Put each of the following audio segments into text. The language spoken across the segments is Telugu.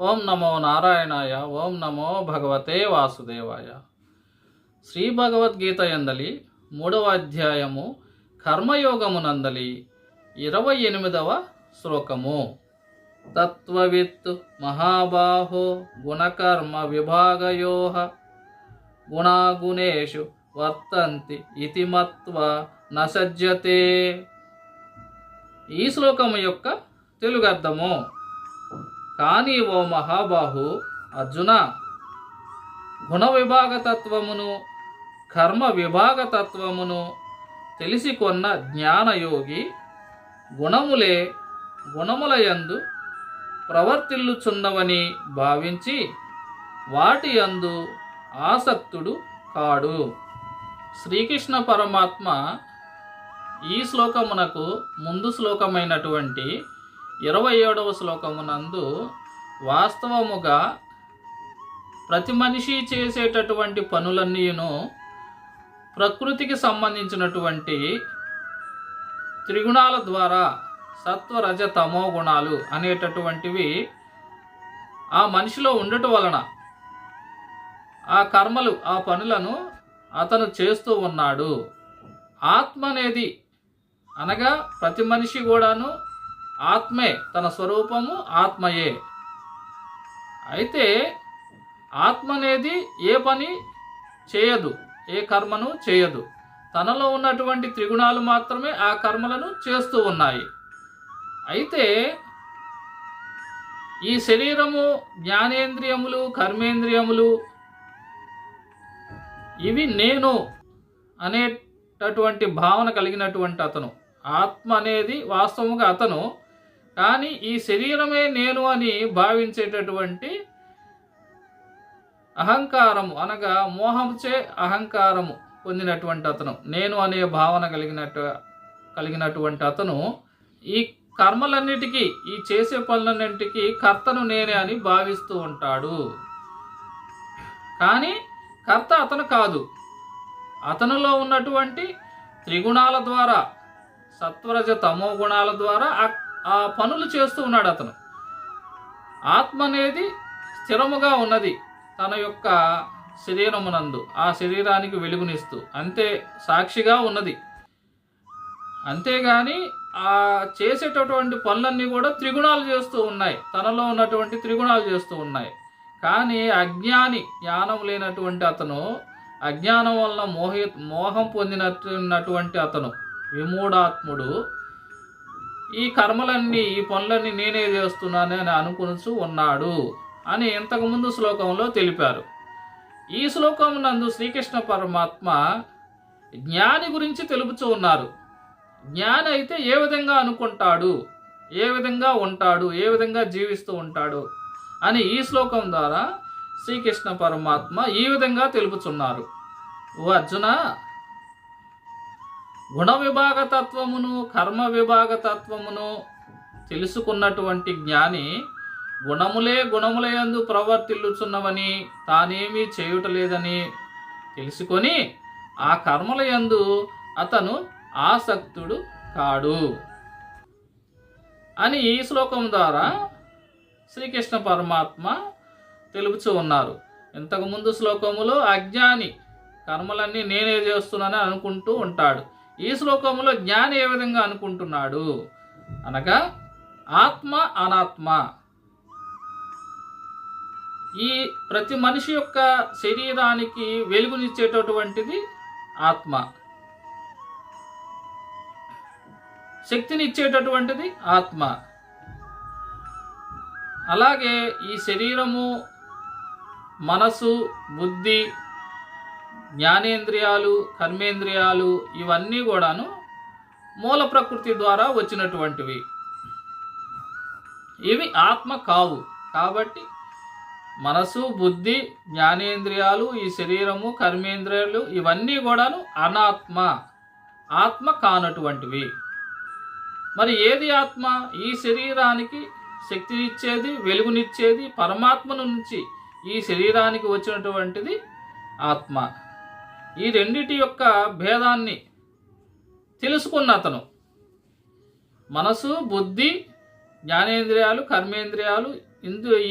ఓం నమో నారాయణాయ. ఓం నమో భగవతే వాసుదేవాయ. శ్రీ భగవద్గీత యందలి 3వ అధ్యాయము కర్మయోగమునందలి 28వ శ్లోకము. తత్వవిత్తు మహాబాహో గుణకర్మ విభాగయోః గుణాగుణేషు వర్తంతి ఇతి మత్వా న సజ్జతే. ఈ శ్లోకము యొక్క తెలుగు అర్థము: కానీ ఓ మహాబాహు అర్జున, గుణ విభాగతత్వమును కర్మ విభాగతత్వమును తెలిసి కొన్న జ్ఞానయోగి గుణములే గుణములయందు ప్రవర్తిల్లుచున్నవని భావించి వాటి యందు ఆసక్తుడు కాడు. శ్రీకృష్ణ పరమాత్మ ఈ శ్లోకమునకు ముందు శ్లోకమైనటువంటి 27వ శ్లోకమునందు వాస్తవముగా ప్రతి మనిషి చేసేటటువంటి పనులన్నీను ప్రకృతికి సంబంధించినటువంటి త్రిగుణాల ద్వారా సత్వ రజ తమో గుణాలు అనేటటువంటివి ఆ మనిషిలో ఉండటం వలన ఆ కర్మలు ఆ పనులను అతను చేస్తూ ఉన్నాడు. ఆత్మ అనేది అనగా ప్రతి మనిషి కూడాను ఆత్మే, తన స్వరూపము ఆత్మయే. అయితే ఆత్మ అనేది ఏ పని చేయదు, ఏ కర్మను చేయదు. తనలో ఉన్నటువంటి త్రిగుణాలు మాత్రమే ఆ కర్మలను చేస్తూ ఉన్నాయి. అయితే ఈ శరీరము, జ్ఞానేంద్రియములు, కర్మేంద్రియములు ఇవి నేను అనేటటువంటి భావన కలిగినటువంటి అతను. ఆత్మ అనేది వాస్తవంగా అతను, కానీ ఈ శరీరమే నేను అని భావించేటటువంటి అహంకారము అనగా మోహంచే అహంకారము పొందినటువంటి అతను, నేను అనే భావన కలిగినటువంటి అతను ఈ కర్మలన్నిటికీ, ఈ చేసే పనులన్నింటికీ కర్తను నేనే అని భావిస్తూ ఉంటాడు. కానీ కర్త అతను కాదు. అతనిలో ఉన్నటువంటి త్రిగుణాల ద్వారా, సత్వరజ తమో గుణాల ద్వారా ఆ పనులు చేస్తూ ఉన్నాడు అతను. ఆత్మ అనేది స్థిరముగా ఉన్నది తన యొక్క శరీరమునందు, ఆ శరీరానికి వెలుగునిస్తూ అంతే సాక్షిగా ఉన్నది. అంతేగాని ఆ చేసేటటువంటి పనులన్నీ కూడా త్రిగుణాలు చేస్తూ ఉన్నాయి, తనలో ఉన్నటువంటి త్రిగుణాలు చేస్తూ ఉన్నాయి. కానీ అజ్ఞాని, జ్ఞానం లేనటువంటి అతను, అజ్ఞానం వలన మోహం పొందినటువంటి అతను, విమూఢాత్ముడు, ఈ కర్మలన్నీ, ఈ పనులన్నీ నేనే చేస్తున్నానని అనుకునుచు ఉన్నాడు అని ఇంతకుముందు శ్లోకంలో తెలిపారు. ఈ శ్లోకం నందు శ్రీకృష్ణ పరమాత్మ జ్ఞాని గురించి తెలుపుతూ ఉన్నారు. జ్ఞాని అయితే ఏ విధంగా అనుకుంటాడు, ఏ విధంగా ఉంటాడు, ఏ విధంగా జీవిస్తూ ఉంటాడు అని ఈ శ్లోకం ద్వారా శ్రీకృష్ణ పరమాత్మ ఈ విధంగా తెలుపుచున్నారు. ఓ అర్జున, గుణ విభాగతత్వమును కర్మ విభాగతత్వమును తెలుసుకున్నటువంటి జ్ఞాని గుణములే గుణములయందు ప్రవర్తిల్లుచున్నవని, తానేమీ చేయుటలేదని తెలుసుకొని ఆ కర్మలయందు అతను ఆసక్తుడు కాడు అని ఈ శ్లోకం ద్వారా శ్రీకృష్ణ పరమాత్మ తెలుపుచూ ఉన్నారు. ఇంతకుముందు శ్లోకములో అజ్ఞాని కర్మలన్నీ నేనే చేస్తున్నానని అనుకుంటూ ఉంటాడు. ఈ శ్లోకంలో జ్ఞాని ఏ విధంగా అనుకుంటున్నాడు అనగా ఆత్మ అనాత్మ. ఈ ప్రతి మనిషి యొక్క శరీరానికి వెలుగునిచ్చేటటువంటిది ఆత్మ, శక్తినిచ్చేటటువంటిది ఆత్మ. అలాగే ఈ శరీరము, మనసు, బుద్ధి, జ్ఞానేంద్రియాలు, కర్మేంద్రియాలు ఇవన్నీ కూడాను మూల ప్రకృతి ద్వారా వచ్చినటువంటివి. ఇవి ఆత్మ కావు. కాబట్టి మనసు, బుద్ధి, జ్ఞానేంద్రియాలు, ఈ శరీరము, కర్మేంద్రియాలు ఇవన్నీ కూడాను అనాత్మ, ఆత్మ కానటువంటివి. మరి ఏది ఆత్మ? ఈ శరీరానికి శక్తినిచ్చేది, వెలుగునిచ్చేది పరమాత్మ నుంచి ఈ శరీరానికి వచ్చినటువంటిది ఆత్మ. ఈ రెండిటి యొక్క భేదాన్ని తెలుసుకున్న అతను మనసు, బుద్ధి, జ్ఞానేంద్రియాలు, కర్మేంద్రియాలు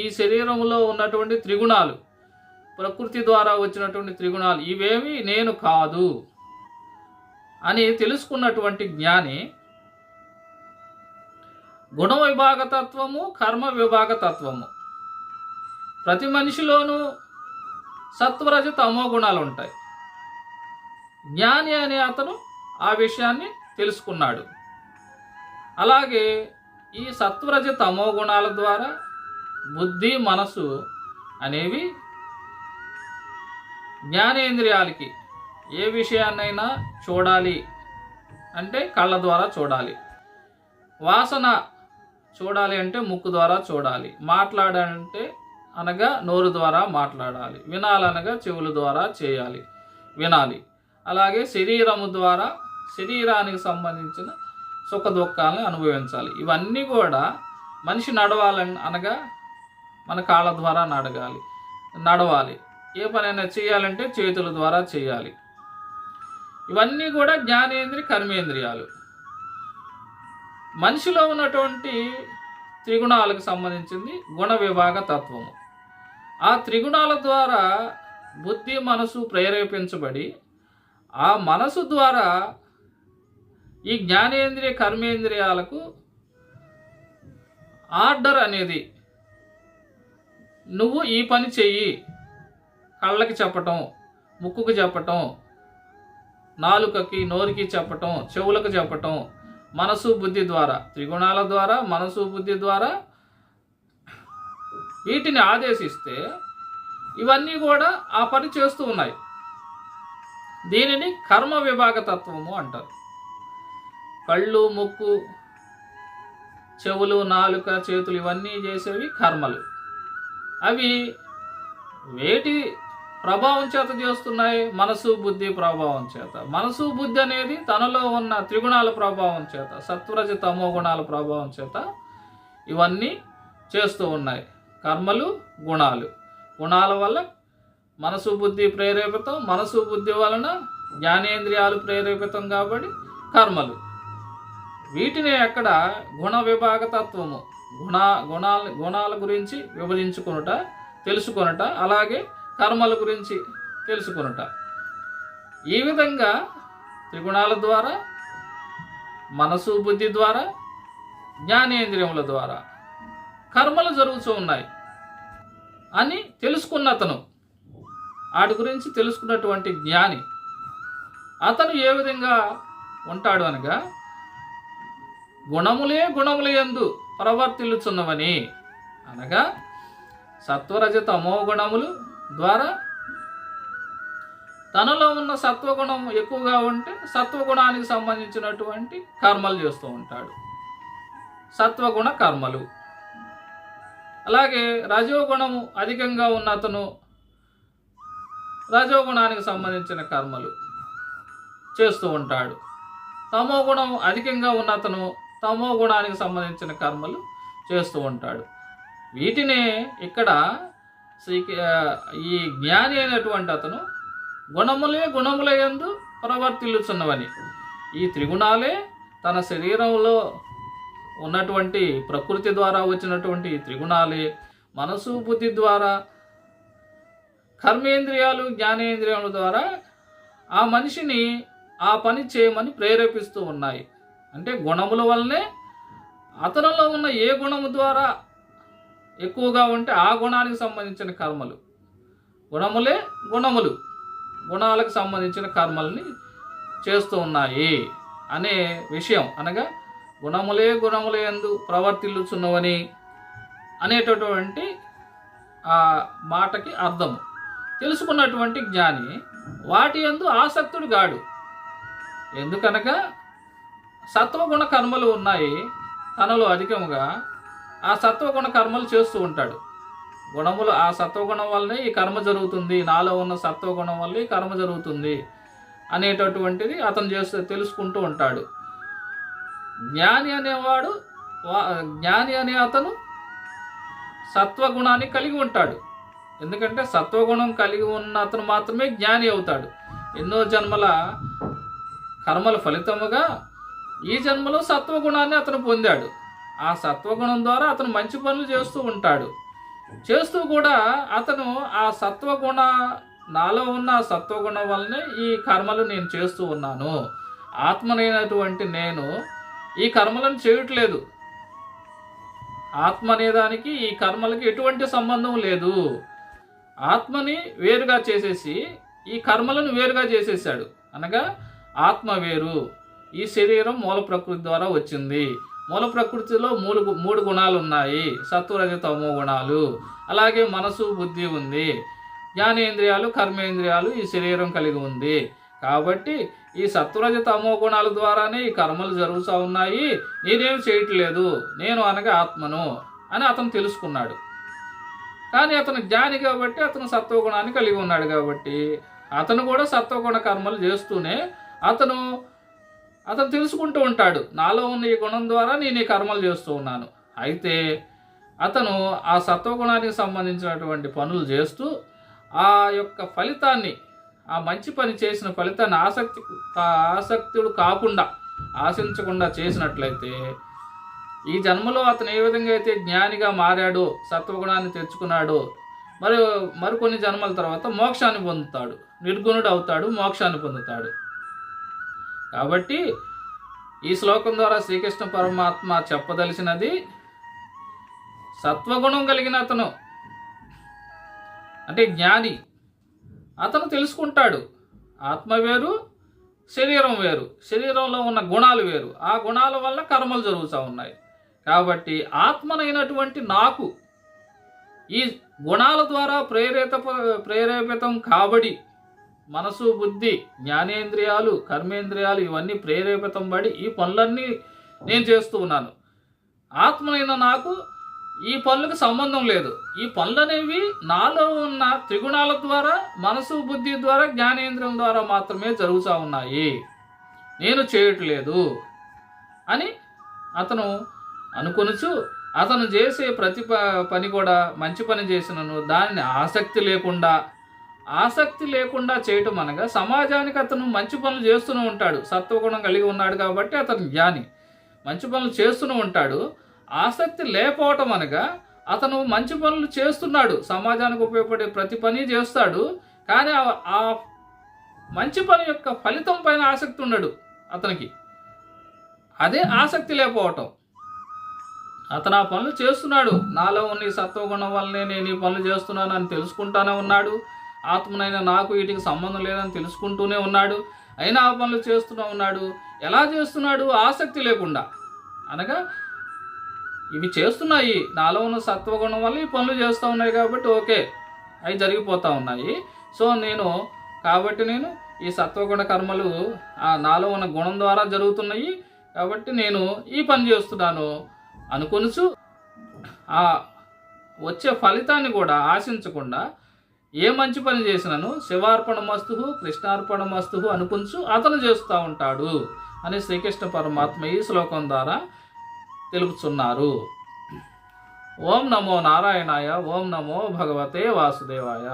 ఈ శరీరంలో ఉన్నటువంటి త్రిగుణాలు, ప్రకృతి ద్వారా వచ్చినటువంటి త్రిగుణాలు ఇవేమి నేను కాదు అని తెలుసుకున్నటువంటి జ్ఞాని గుణ విభాగతత్వము, కర్మ విభాగతత్వము, ప్రతి మనిషిలోనూ సత్వరజ తమో గుణాలు ఉంటాయి. జ్ఞాని అనే అతను ఆ విషయాన్ని తెలుసుకున్నాడు. అలాగే ఈ సత్వరజ తమో గుణాల ద్వారా బుద్ధి, మనసు అనేవి జ్ఞానేంద్రియాలకి ఏ విషయాన్నైనా చూడాలి అంటే కళ్ళ ద్వారా చూడాలి, వాసన చూడాలి అంటే ముక్కు ద్వారా చూడాలి, మాట్లాడాలంటే అనగా నోరు ద్వారా మాట్లాడాలి, వినాలనగా చెవుల ద్వారా వినాలి. అలాగే శరీరము ద్వారా శరీరానికి సంబంధించిన సుఖ దుఃఖాలను అనుభవించాలి. ఇవన్నీ కూడా మనిషి నడవాలని అనగా మన కాళ్ళ ద్వారా నడవాలి. ఏ పనైనా చేయాలంటే చేతుల ద్వారా చేయాలి. ఇవన్నీ కూడా జ్ఞానేంద్రియ, కర్మేంద్రియాలు. మనిషిలో ఉన్నటువంటి త్రిగుణాలకు సంబంధించింది గుణ విభాగ తత్వము. ఆ త్రిగుణాల ద్వారా బుద్ధి, మనసు ప్రేరేపించబడి ఆ మనసు ద్వారా ఈ జ్ఞానేంద్రియ, కర్మేంద్రియాలకు ఆర్డర్ అనేది, నువ్వు ఈ పని చెయ్యి, కళ్ళకి చెప్పటం, ముక్కుకు చెప్పటం, నాలుకకి నోరుకి చెప్పటం, చెవులకు చెప్పటం, మనసు బుద్ధి ద్వారా, త్రిగుణాల ద్వారా మనసు బుద్ధి ద్వారా వీటిని ఆదేశిస్తే ఇవన్నీ కూడా ఆ పని చేస్తూ ఉన్నాయి. దీనిని కర్మ విభాగతత్వము అంటారు. కళ్ళు, ముక్కు, చెవులు, నాలుక, చేతులు ఇవన్నీ చేసేవి కర్మలు. అవి వేటి ప్రభావం చేత చేస్తున్నాయి? మనసు బుద్ధి ప్రభావం చేత. మనసు బుద్ధి అనేది తనలో ఉన్న త్రిగుణాల ప్రభావం చేత, సత్వరజ తమో గుణాల ప్రభావం చేత ఇవన్నీ చేస్తూ ఉన్నాయి. కర్మలు, గుణాల వల్ల మనసు బుద్ధి ప్రేరేపితం, మనసు బుద్ధి వలన జ్ఞానేంద్రియాలు ప్రేరేపితం కాబట్టి కర్మలు. వీటిని అక్కడ గుణ విభాగ తత్వము, గుణాల గురించి విభజించుకొనుట, తెలుసుకొనుట, అలాగే కర్మల గురించి తెలుసుకొనుట. ఈ విధంగా త్రిగుణాల ద్వారా, మనసు బుద్ధి ద్వారా, జ్ఞానేంద్రియముల ద్వారా కర్మలు జరుగుతూ ఉన్నాయి అని తెలుసుకున్నతను, వాటి గురించి తెలుసుకున్నటువంటి జ్ఞాని, అతను ఏ విధంగా ఉంటాడు అనగా గుణముల యందు ప్రవర్తిల్లుచున్నవని, అనగా సత్వరజ తమో గుణములు ద్వారా తనలో ఉన్న సత్వగుణం ఎక్కువగా ఉంటే సత్వగుణానికి సంబంధించినటువంటి కర్మలు చేస్తూ ఉంటాడు, సత్వగుణ కర్మలు. అలాగే రజోగుణము అధికంగా ఉన్న అతను రజోగుణానికి సంబంధించిన కర్మలు చేస్తూ ఉంటాడు. తమో గుణం అధికంగా ఉన్న అతను తమో గుణానికి సంబంధించిన కర్మలు చేస్తూ ఉంటాడు. వీటినే ఇక్కడ ఈ జ్ఞాని అయినటువంటి అతను గుణముల యందు ప్రవర్తిల్లుచున్నవని, ఈ త్రిగుణాలే తన శరీరంలో ఉన్నటువంటి ప్రకృతి ద్వారా వచ్చినటువంటి త్రిగుణాలే మనసు బుద్ధి ద్వారా, కర్మేంద్రియాలు, జ్ఞానేంద్రియాల ద్వారా ఆ మనిషిని ఆ పని చేయమని ప్రేరేపిస్తూ ఉన్నాయి. అంటే గుణముల వల్లనే అతనిలో ఉన్న ఏ గుణము ద్వారా ఎక్కువగా ఉంటే ఆ గుణానికి సంబంధించిన కర్మలు, గుణాలకు సంబంధించిన కర్మల్ని చేస్తూ ఉన్నాయి అనే విషయం. అనగా గుణముల యందు ప్రవర్తిల్లుచున్నవని అనేటటువంటి ఆ మాటకి అర్థము. తెలుసుకున్నటువంటి జ్ఞాని వాటి యందు ఆసక్తుడు గాడు. ఎందుకనగా సత్వగుణ కర్మలు ఉన్నాయి తనలో అధికముగా, ఆ సత్వగుణ కర్మలు చేస్తూ ఉంటాడు. గుణములు ఆ సత్వగుణం వల్లనే ఈ కర్మ జరుగుతుంది, నాలో ఉన్న సత్వగుణం వల్ల ఈ కర్మ జరుగుతుంది అనేటటువంటిది అతను తెలుసుకుంటూ ఉంటాడు. జ్ఞాని అనే అతను సత్వగుణాన్ని కలిగి ఉంటాడు. ఎందుకంటే సత్వగుణం కలిగి ఉన్న అతను మాత్రమే జ్ఞాని అవుతాడు. ఎన్నో జన్మల కర్మల ఫలితముగా ఈ జన్మలో సత్వగుణాన్ని అతను పొందాడు. ఆ సత్వగుణం ద్వారా అతను మంచి పనులు చేస్తూ ఉంటాడు. చేస్తూ కూడా అతను ఆ సత్వగుణ నాలో ఉన్న సత్వగుణం వల్లనే ఈ కర్మలు నేను చేస్తూ ఉన్నాను. ఆత్మనైనటువంటి నేను ఈ కర్మలను చేయట్లేదు. ఆత్మ అనేదానికి ఈ కర్మలకి ఎటువంటి సంబంధం లేదు. ఆత్మని వేరుగా చేసేసి ఈ కర్మలను వేరుగా చేసేసాడు. అనగా ఆత్మ వేరు, ఈ శరీరం మూల ప్రకృతి ద్వారా వచ్చింది. మూల ప్రకృతిలో మూడు గుణాలు ఉన్నాయి, సత్వరజ తమో గుణాలు. అలాగే మనసు బుద్ధి ఉంది, జ్ఞానేంద్రియాలు కర్మేంద్రియాలు ఈ శరీరం కలిగి ఉంది. కాబట్టి ఈ సత్వరజ తమో గుణాల ద్వారానే ఈ కర్మలు జరుగుతూ ఉన్నాయి. నేనేం చేయట్లేదు, నేను అనగా ఆత్మను అని అతను తెలుసుకున్నాడు. కానీ అతను జ్ఞాని కాబట్టి అతను సత్వగుణాన్ని కలిగి ఉన్నాడు కాబట్టి అతను కూడా సత్వగుణ కర్మలు చేస్తూనే అతను తెలుసుకుంటూ ఉంటాడు, నాలో ఉన్న ఈ గుణం ద్వారా నేను ఈ కర్మలు చేస్తూ ఉన్నాను. అయితే అతను ఆ సత్వగుణానికి సంబంధించినటువంటి పనులు చేస్తూ ఆ యొక్క ఫలితాన్ని, ఆ మంచి పని చేసిన ఫలితాన్ని ఆసక్తుడు కాకుండా, ఆశించకుండా చేసినట్లయితే ఈ జన్మలో అతను ఏ విధంగా అయితే జ్ఞానిగా మారాడో, సత్వగుణాన్ని తెచ్చుకున్నాడో, మరికొన్ని జన్మల తర్వాత మోక్షాన్ని పొందుతాడు, నిర్గుణుడు అవుతాడు, మోక్షాన్ని పొందుతాడు. కాబట్టి ఈ శ్లోకం ద్వారా శ్రీకృష్ణ పరమాత్మ చెప్పదలిచినది, సత్వగుణం కలిగిన అతను అంటే జ్ఞాని, అతను తెలుసుకుంటాడు ఆత్మ వేరు, శరీరం వేరు, శరీరంలో ఉన్న గుణాలు వేరు, ఆ గుణాల వల్ల కర్మలు జరుగుతూ ఉన్నాయి. కాబట్టి ఆత్మనైనటువంటి నాకు ఈ గుణాల ద్వారా ప్రేరేపితం కాబడి, మనసు బుద్ధి జ్ఞానేంద్రియాలు కర్మేంద్రియాలు ఇవన్నీ ప్రేరేపితం పడి ఈ పనులన్నీ నేను చేస్తూ ఉన్నాను. ఆత్మనైన నాకు ఈ పనులకు సంబంధం లేదు. ఈ పనులు అనేవి నాలో ఉన్న త్రిగుణాల ద్వారా, మనసు బుద్ధి ద్వారా, జ్ఞానేంద్రియం ద్వారా మాత్రమే జరుగుతూ ఉన్నాయి, నేను చేయట్లేదు అని అతను అనుకొనుచు అతను చేసే ప్రతి పని కూడా మంచి పని చేసినను దానిని ఆసక్తి లేకుండా చేయటం అనగా సమాజానికి అతను మంచి పనులు చేస్తూనే ఉంటాడు. సత్వగుణం కలిగి ఉన్నాడు కాబట్టి అతను జ్ఞాని, మంచి పనులు చేస్తూనే ఉంటాడు. ఆసక్తి లేకపోవటం అనగా అతను మంచి పనులు చేస్తున్నాడు, సమాజానికి ఉపయోగపడే ప్రతి పని చేస్తాడు, కానీ ఆ మంచి పని యొక్క ఫలితం పైన ఆసక్తి ఉండడు అతనికి. అదే ఆసక్తి లేకపోవటం. అతను ఆ పనులు చేస్తున్నాడు, నాలో ఉన్న ఈ సత్వగుణం వల్లనే నేను ఈ పనులు చేస్తున్నాను అని తెలుసుకుంటానే ఉన్నాడు. ఆత్మనైనా నాకు వీటికి సంబంధం లేదని తెలుసుకుంటూనే ఉన్నాడు, అయినా ఆ పనులు చేస్తూనే ఉన్నాడు. ఎలా చేస్తున్నాడు? ఆసక్తి లేకుండా. అనగా ఇవి చేస్తున్నాయి, నాలో ఉన్న సత్వగుణం వల్ల ఈ పనులు చేస్తూ ఉన్నాయి కాబట్టి ఓకే, అవి జరిగిపోతూ ఉన్నాయి. సో నేను ఈ సత్వగుణ కర్మలు నాలో ఉన్న గుణం ద్వారా జరుగుతున్నాయి కాబట్టి నేను ఈ పని చేస్తున్నాను అనుకొనుచు ఆ వచ్చే ఫలితాన్ని కూడా ఆశించకుండా ఏ మంచి పని చేసినాను శివార్పణమస్తు కృష్ణార్పణమస్తు అనుకుంటూ అతను చేస్తూ ఉంటాడు అని శ్రీకృష్ణ పరమాత్మ ఈ శ్లోకం ద్వారా తెలుపుతున్నారు. ఓం నమో నారాయణాయ, ఓం నమో భగవతే వాసుదేవాయ.